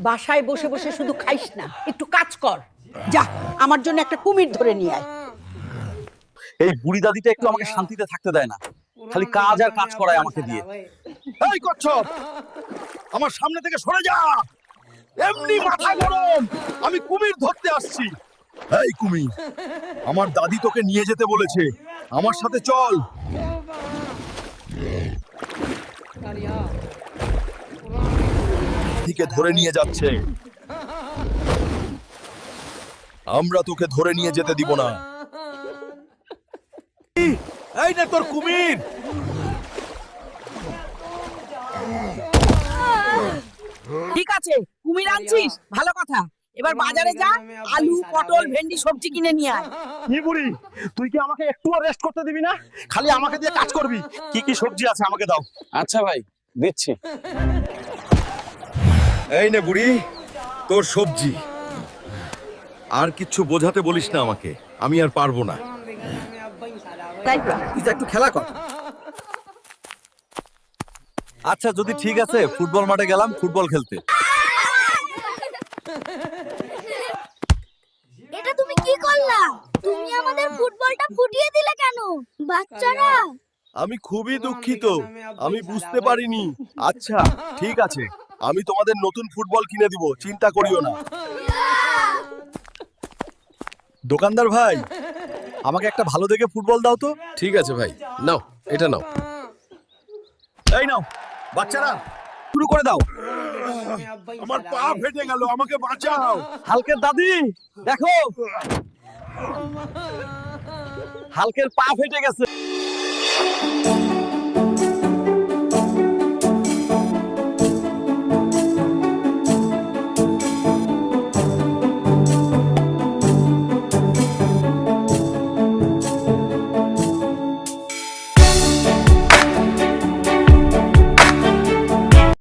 বাসায় বসে বসে শুধু খাইস না, একটু কাজ কর। যা আমার জন্য একটা কুমির ধরে নিয়ে আয়। এই বুড়ি দাদিটা একটু আমাকে শান্তিতে থাকতে দেয় না, খালি কাজ আর কাজ করায় আমাকে দিয়ে। এই কচ্ছপ, আমার সামনে থেকে সরে যা। এমনি মাথা গরম, আমি কুমির ধরতে আসছি। এই কুমির, আমার দাদি তোকে নিয়ে যেতে বলেছে, আমার সাথে চল। দিকে ধরে নিয়ে যাচ্ছে, আমরা তোকে ধরে নিয়ে যেতে দিব না। এই নে তোর কুমির। ঠিক আছে, কুমির আনছিস, ভালো কথা। এবার বাজারে যা, আলু, পটল, ভেন্ডি সবজি কিনে নিয়ে আয়। কি বুড়ি, তুই কি আমাকে একটু রেস্ট করতে দিবি না? খালি আমাকে দিয়ে কাজ করবি। কি কি সবজি আছে আমাকে দাও। আচ্ছা ভাই, দিচ্ছি। এই নে বুড়ি, তোর সবজি। আর কিচ্ছু বোঝাতে বলিস না আমাকে, আমি আর পারবো না। তুই যা একটু খেলা কর। আচ্ছা, যদি ঠিক আছে, ফুটবল মাঠে গেলাম ফুটবল খেলতে। এটা তুমি কি করলা? তুমি আমাদের ফুটবলটা ফুটিয়ে দিলে কেন? বাচ্চারা, আমি খুবই দুঃখিত, আমি বুঝতে পারিনি। আচ্ছা ঠিক আছে, আমি তোমাদের নতুন ফুটবল কিনে দিব, চিন্তা করিও না। দোকানদার ভাই, আমাকে একটা ভালো দেখে ফুটবল দাও তো। ঠিক আছে ভাই, নাও, এটা নাও। এই নাও বাচ্চারা, শুরু করে দাও। আমার পা ফেটে গেল, আমাকে বাঁচাও। হালকের দাদি দেখো, হালকের পা ফেটে গেছে।